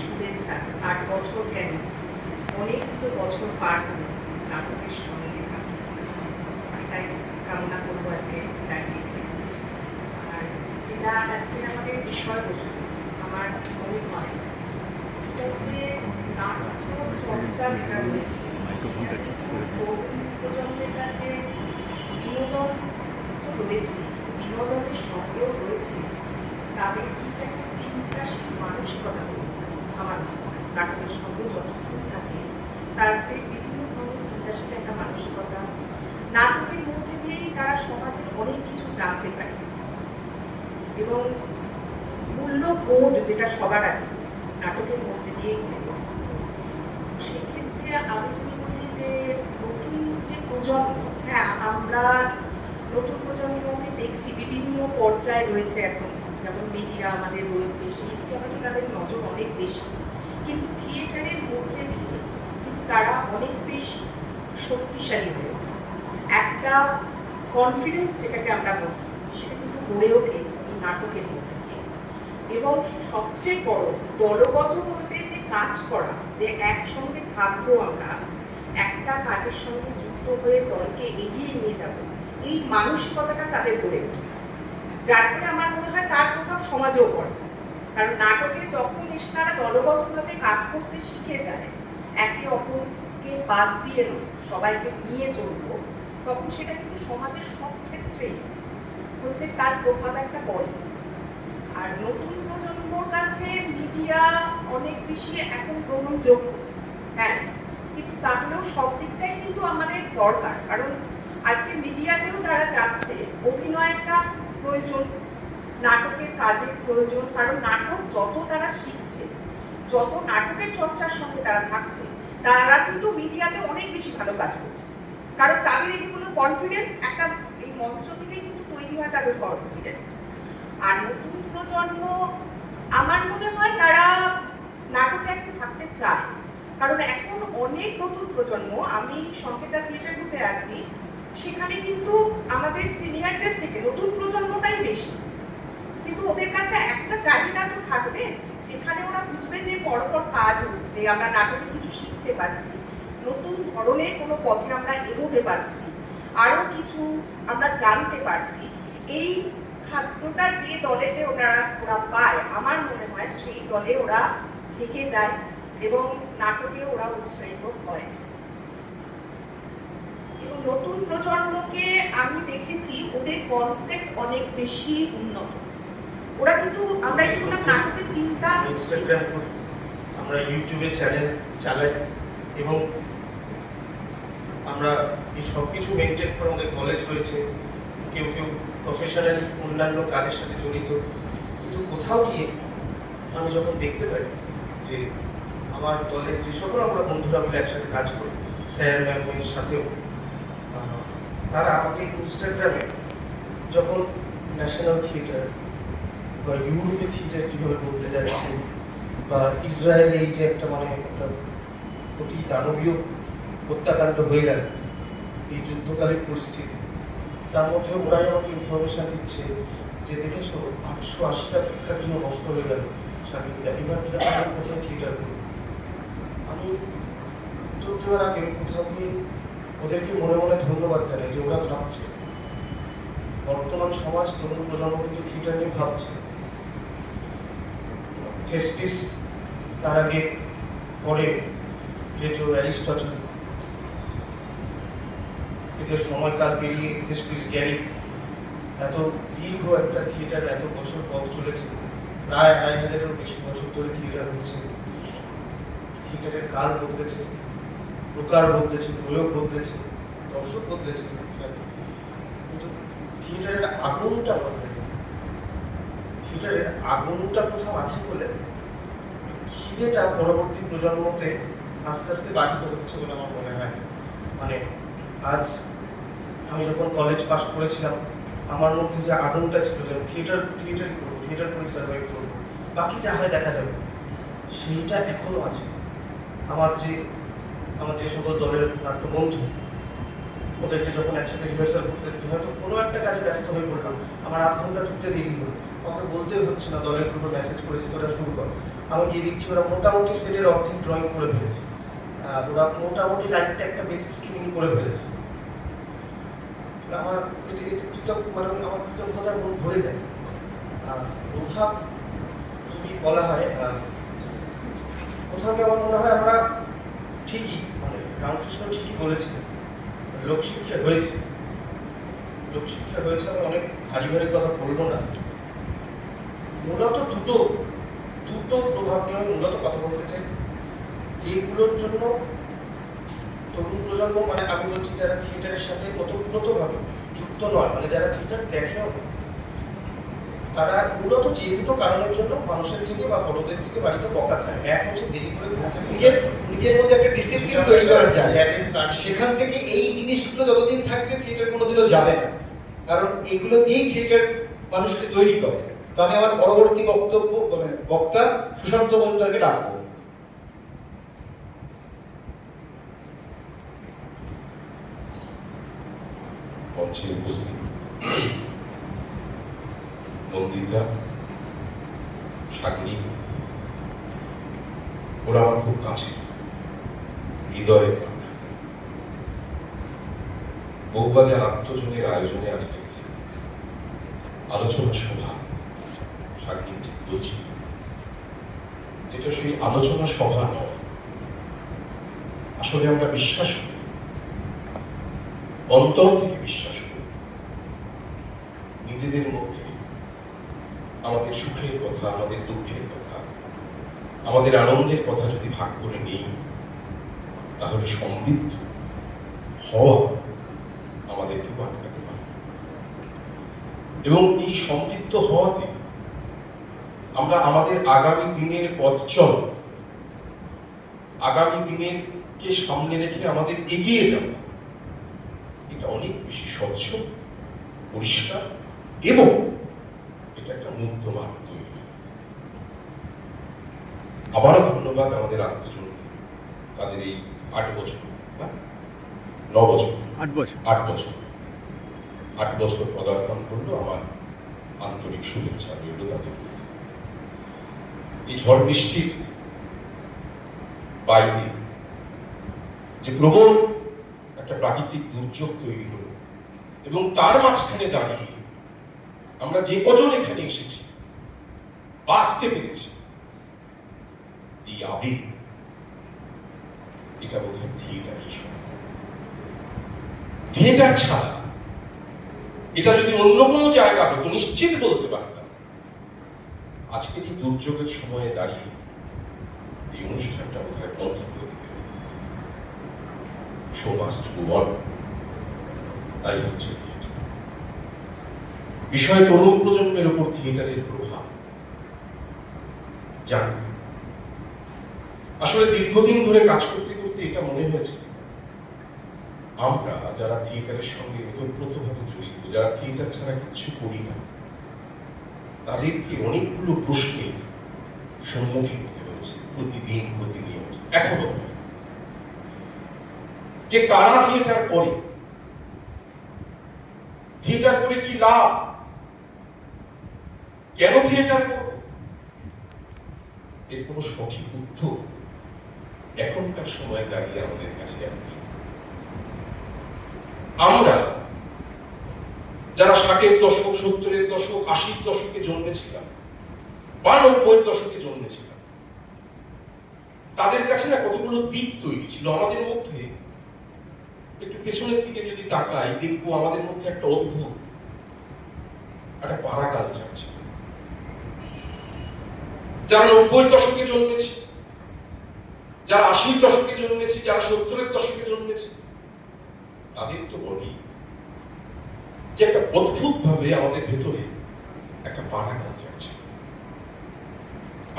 শুভেচ্ছা। ৮ বছর কেন, অনেকগুলো বছর পার হলো নাটকের সঙ্গে থাকা, এটাই কামনা করবো আজকে দাঁড়িয়ে। আর যেটা আজকের আমাদের বিষয়বস্তু আমার মনে হয় এটা হচ্ছে নাটক চর্চা যেটা রয়েছে তরুণ প্রজন্মের কাছে বিনোদন তো রয়েছে, বিনোদনের সঙ্গেও রয়েছে তাদের কিন্তু একটা চিন্তাশীল মানসিকতা আমার নাটকের সঙ্গে যতক্ষণ থাকে তাদের বিভিন্ন ধরনের চিন্তাশীল একটা মানসিকতা নাটকের মধ্যে দিয়েই তারা সমাজের অনেক কিছু জানতে পারে এবং মূল্যবোধ যেটা সবার আগে নাটকের মধ্যে দিয়েই সেক্ষেত্রে আমি যদি বলি যে নতুন যে প্রজন্ম, হ্যাঁ আমরা নতুন প্রজন্মকে দেখছি বিভিন্ন পর্যায়ে রয়েছে এখন, যেমন মিডিয়া আমাদের রয়েছে, সেই দিকে হয়তো তাদের নজর অনেক বেশি, কিন্তু থিয়েটারের মধ্যে দিয়ে কিন্তু তারা অনেক বেশি শক্তিশালী হয়ে একটা কনফিডেন্স যেটাকে আমরা বলি সেটা কিন্তু গড়ে ওঠে এই নাটকের মধ্যে দিয়ে। এবং সবচেয়ে বড় দলগতভাবে যে কাজ করা, যে একসঙ্গে থাকবো আমরা, একটা কাজের সঙ্গে যুক্ত হয়ে দলকে এগিয়ে নিয়ে যাব, এই মানসিকতাটা তাদের গড়ে ওঠে, যার ফলে আমার মনে হয় তার প্রভাব সমাজেও পড়ে। কারণ নাটকে যখন এসে তারা দলগতভাবে কাজ করতে শিখে যায়, একে অপরকে বাদ দিয়ে সবাইকে নিয়ে চলবো, তখন সেটা কিন্তু সমাজের সব ক্ষেত্রেই হচ্ছে তার প্রভাব একটা পড়ে। আর নতুন প্রজন্মর কাছে মিডিয়া অনেক বেশি এখন গ্রহণযোগ্য, হ্যাঁ, কিন্তু তাহলেও সব দিকটাই কিন্তু আমাদের দরকার। কারণ আজকে মিডিয়াতেও যারা যাচ্ছে, অভিনয়টা প্রয়োজন, নাটকের কাজের প্রয়োজন, কারণ নাটক যত তারা শিখছে, যত নাটকের চর্চার সঙ্গে তারা থাকছে, তারা কিন্তু মিডিয়াতে অনেক বেশি ভালো কাজ করছে। কারণ তাদের এই যেগুলো কনফিডেন্স, একটা এই মঞ্চ থেকেই কিন্তু তৈরি হয় তাদের কনফিডেন্স। আর নতুন প্রজন্ম আমার মনে হয় তারা নাটকে একটু থাকতে চায়, কারণ এখন অনেক নতুন প্রজন্ম, আমি সংকেতা থিয়েটার গ্রুপে আছি, সেখানে কিন্তু আমাদের সিনিয়রদের থেকে নতুন প্রজন্মটাই বেশি, কিন্তু ওদের কাছে একটা চাহিদা তো থাকবে যেখানে ওরা বুঝবে যে পরপর কাজ হচ্ছে, আমরা নাটকে কিছু শিখতে পারছি, নতুন ধরনের কোনো পথে আমরা এগোতে পারছি, আরো কিছু আমরা জানতে পারছি। এই খাদ্যটা যে দলেতে ওরা পায়, আমার মনে হয় সেই দলে ওরা থেকে যায় এবং নাটকে ওরা উৎসাহিত হয়। এবং নতুন প্রজন্মকে আমি দেখেছি ওদের কনসেপ্ট অনেক বেশি উন্নত। ওরা কিন্তু আমরা শুনলাম নাটকে চিন্তা, ইনস্টাগ্রাম করি, আমরা ইউটিউবে চ্যানেল চালাই এবং আমরা এই সব কিছু মেনটেন করে আমাদের কলেজ হয়েছে, কেউ কেউ প্রফেশনালি অন্যান্য কাজের সাথে জড়িত। কিন্তু কোথাও গিয়ে আমি যখন দেখতে পাই যে আমার দলের যে সকল আমরা বন্ধুরা মিলে একসাথে কাজ করি, স্যার ম্যামের সাথেও, তারা আমাকে ইনস্টাগ্রামে যখন ন্যাশনাল থিয়েটার বা ইউরোপে থিয়েটার কীভাবে বলতে যাচ্ছে, বা ইসরায়েলে এই যে একটা মানে একটা অতি দানবীয় হত্যাকাণ্ড হয়ে গেল এই যুদ্ধকালীন পরিস্থিতি, তার মধ্যে ওরাই আমাকে ইনফরমেশন দিচ্ছে যে দেখেছো 880টা প্রেক্ষাগৃহ নষ্ট হয়ে গেল স্বাধীনতা, এবার কোথায় থিয়েটার করি। আমি উত্তর দেওয়ার আগে কোথাও গিয়ে ওদেরকে মনে মনে ধন্যবাদ জানাই যে ওরা ভাবছে, বর্তমান সমাজ তরুণ প্রজন্ম কিন্তু থিয়েটার নিয়ে ভাবছে। থেসপিস, তার আগে পরে প্লেটো, অ্যারিস্টটল, এদের সময়কাল পেরিয়ে থেসপিস, গ্যারিক, এত দীর্ঘ একটা থিয়েটার এত বছর পথ চলেছে, প্রায় ২৫০০-এরও বেশি বছর ধরে থিয়েটার হচ্ছে। থিয়েটারের কাল বদলেছে, প্রকার বদলেছে, প্রয়োগ বদলেছে, দর্শক বদলেছে, কিন্তু থিয়েটারের আগুনটা বদলেছে। থিয়েটারের আগুনটা কোথাও আছে বলে খিদেটা পরবর্তী প্রজন্মতে আস্তে আস্তে বাধিত হচ্ছে বলে আমার মনে হয়। মানে আজ আমি যখন কলেজ পাস করেছিলাম, আমার মধ্যে যে আগুনটা ছিল যে থিয়েটার করবো, থিয়েটার করে সার্ভাইভ করবো, বাকি যা হয় দেখা যাবে, সেইটা এখনো আছে। আমার যে সকল দলের নাট্য বন্ধু, ওদেরকে যখন একসাথে রিহার্সাল করতে দেখি, হয়তো কোনো একটা কাজে ব্যস্ত হয়ে পড়লাম, আমার ৮ ঘন্টা ঢুকতে দেরি হলো, আমাকে বলতে হচ্ছে না, দলের গ্রুপে মেসেজ করেছি তোরা শুরু কর, আমি গিয়ে দেখছি ওরা মোটামুটি সেটের অর্ধেক ড্রয়িং করে ফেলেছে, ওরা মোটামুটি লাইটটা একটা বেসিক স্কিমিং করে ফেলেছে। আমার এটি মানে আমার কৃতজ্ঞতার মন ভরে যায়। প্রভাব যদি বলা হয়, কোথাও গিয়ে আমার মনে হয় আমরা ঠিকই, মানে রামকৃষ্ণ ঠিকই বলেছিলেন, লোকশিক্ষা হয়েছে, লোকশিক্ষা হয়েছে। আমি অনেক ভারী ভারী কথা বলবো না, মূলত দুটো প্রভাব নিয়ে আমি মূলত কথা বলতে চাই, যেগুলোর জন্য তরুণ প্রজন্ম, মানে আমি বলছি যারা থিয়েটারের সাথে ওতপ্রোতভাবে যুক্ত নয়, মানে যারা থিয়েটার দেখেও, তারা মূলত যে দুটো কারণের জন্য মানুষের থেকে বা বড়দের থেকে বাড়িতে বকা খায়। এক হচ্ছে দেরি করে ঘুরতে, নিজের মধ্যে একটা ডিসিপ্লিন তৈরি করা যায়, সেখান থেকে এই জিনিসগুলো যতদিন থাকবে থিয়েটার কোনোদিনও যাবে না, কারণ এগুলো দিয়েই থিয়েটার মানুষকে তৈরি করে। তো আমি আমার পরবর্তী বক্তব্য, মানে বক্তা সুশান্ত মজুমদারকে ডাকবো। মঞ্চে উপস্থিত নন্দিতা, শাগ্নি, ওরা আমার খুব কাছে, হৃদয়ের মানুষ। বউবাজার আত্মজনের আয়োজনে আজকে আলোচনা সভা, শাগ্নি ঠিক বলছি, যেটা সেই আলোচনা সভা নয়। আসলে আমরা বিশ্বাস করি, অন্তর থেকে বিশ্বাস করি, নিজেদের মধ্যে আমাদের সুখের কথা, আমাদের দুঃখের কথা, আমাদের আনন্দের কথা যদি ভাগ করে নেই, তাহলে সমৃদ্ধ হওয়া আমাদেরকে আটকাতে পারে। এবং এই সমৃদ্ধ হওয়াতে আমরা আমাদের আগামী দিনের পথচল, আগামী দিনের কে সামনে রেখে আমাদের এগিয়ে যাওয়া, এটা অনেক বেশি স্বচ্ছ, পরিষ্কার এবং এটা একটা মুক্ত মার্গ তৈরি। আবারও ধন্যবাদ আমাদের আত্মজনকে, তাদের এই 8 বছর, 9 বছর, 8 বছর পদার্পণ করলো। আমার আন্তরিক শুভেচ্ছা রইল তাদের প্রতি। এই ঝড় বৃষ্টির বাইরে যে প্রবল একটা প্রাকৃতিক দুর্যোগ তৈরি হলো, এবং তার মাঝখানে দাঁড়িয়ে আমরা যে কজন এখানে এসেছি, বাঁচতে পেরেছি, এই আবেগ, এটা বোধহয় থিয়েটারই সম্ভব। থিয়েটার ছাড়া এটা যদি অন্য কোনো জায়গা হতো, নিশ্চিত বলতে পারতাম আজকের এই দুর্যোগের সময়ে দাঁড়িয়ে এই অনুষ্ঠানটা বোধহয় বন্ধ করে দিতে হতো। শো মাস্ট গো অন, তাই হচ্ছে থিয়েটার। বিষয় তরুণ প্রজন্মের উপর থিয়েটারের প্রভাব জানি। আসলে দীর্ঘদিন ধরে কাজ করতে করতে এটা মনে হয়েছে, আমরা যারা থিয়েটারের সঙ্গে ওতপ্রোতভাবে জড়িত, যারা থিয়েটার ছাড়া কিছু করি না, তাদেরকে অনেকগুলো প্রশ্নের সম্মুখীন হতে হয়েছে প্রতিদিন। এখনো যে কারা থিয়েটার করে, থিয়েটার করে কি লাভ, কেন থিয়েটার করব, এর কোনো সঠিক উত্তর এখনকার সময় দাঁড়িয়ে আমাদের কাছে নেই। আমরা যারা 60-এর দশক, 70-এর দশক, 80-র দশকে জন্মেছিলাম বা 90-এর দশকে জন্মেছিলাম, তাদের কাছে না কতগুলো দিক তৈরি ছিল। আমাদের মধ্যে একটু পেছনের দিকে যদি তাকাই, দেখবো আমাদের মধ্যে একটা অদ্ভুত একটা পাড়া কালচার ছিল। যারা 90-এর দশকে জন্মেছে, যারা 80-র দশকে জন্মেছে, যারা 70-এর দশকে জন্মেছে, তাদের তো বলি যে একটা অদ্ভুত ভাবে আমাদের ভেতরে একটা পাড়া কালচার ছিল।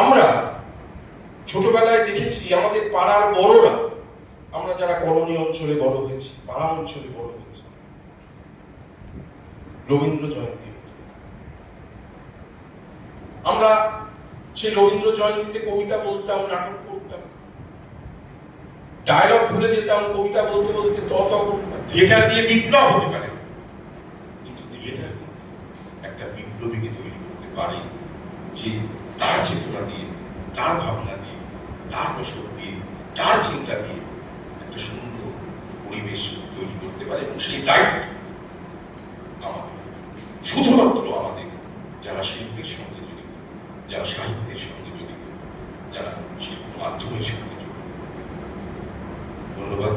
আমরা ছোটবেলায় দেখেছি আমাদের পাড়ার বড়রা, আমরা যারা কলোনি অঞ্চলে বড় হয়েছি, পাড়া অঞ্চলে বড় হয়েছি, রবীন্দ্র জয়ন্তী হতো। আমরা সেই রবীন্দ্র জয়ন্তীতে কবিতা বলতাম, নাটক করতাম, ডায়লগ ভুলে যেতাম, কবিতা বলতে বলতে করতাম। থিয়েটার দিয়ে বিপ্লব হতে পারে, কিন্তু থিয়েটার একটা বিপ্লবীকে তৈরি করতে পারে, যে তার চেতনা দিয়ে, তার তার চিন্তা দিয়ে একটা সুন্দর পরিবেশ তৈরি করতে পারে, এবং সেই দায়িত্ব আমাদের, শুধুমাত্র আমাদের যারা শিল্পের সঙ্গে জড়িত, যারা সাহিত্যের সঙ্গে জড়িত, যারা শিল্প মাধ্যমের সঙ্গে জড়িত। ধন্যবাদ,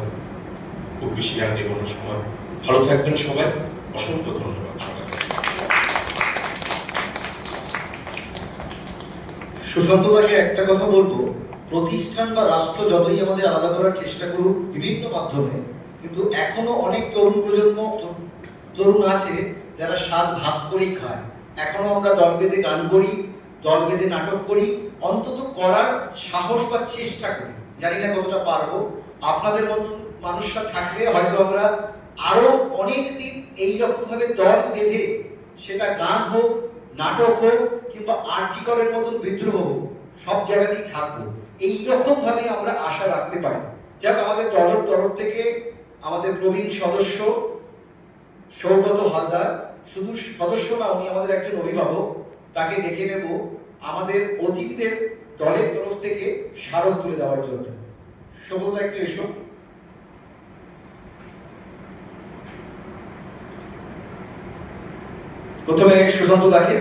খুব বেশি আর নেব না সময়। ভালো থাকবেন সবাই, অসংখ্য ধন্যবাদ সবাই। সুশান্তদাকে একটা কথা বলবো, প্রতিষ্ঠান বা রাষ্ট্র যতই আমাদের আলাদা করার চেষ্টা করুক বিভিন্ন মাধ্যমে, কিন্তু এখনো অনেক তরুণ প্রজন্ম তরুণ আছে যারা স্বাদ ভাগ করেই খায়। এখনো আমরা দল বেঁধে গান করি, দল বেঁধে নাটক করি, অন্তত করার সাহস বা চেষ্টা করি। জানি না কতটা পারবো। আপনাদের মতন মানুষরা থাকলে হয়তো আমরা আরো অনেক দিন এইরকম ভাবে দল বেঁধে, সেটা গান হোক, নাটক হোক, কিংবা আর্জিকরের মতন বিদ্রোহ হোক, সব জায়গাতেই থাকবো। এইরকম ভাবে আমরা আশা রাখতে পারি। যাক, আমাদের দলের তরফ থেকে আমাদের প্রবীণ সদস্য সৌগত হালদার, শুধু সদস্য না, উনি আমাদের একজন অভিভাবক, তাকে ডেকে নেব আমাদের অতিথিদের দলের তরফ থেকে স্মারক তুলে দেওয়ার জন্য। সৌগত, একটু এসো। প্রথমে সুশান্ত দাকে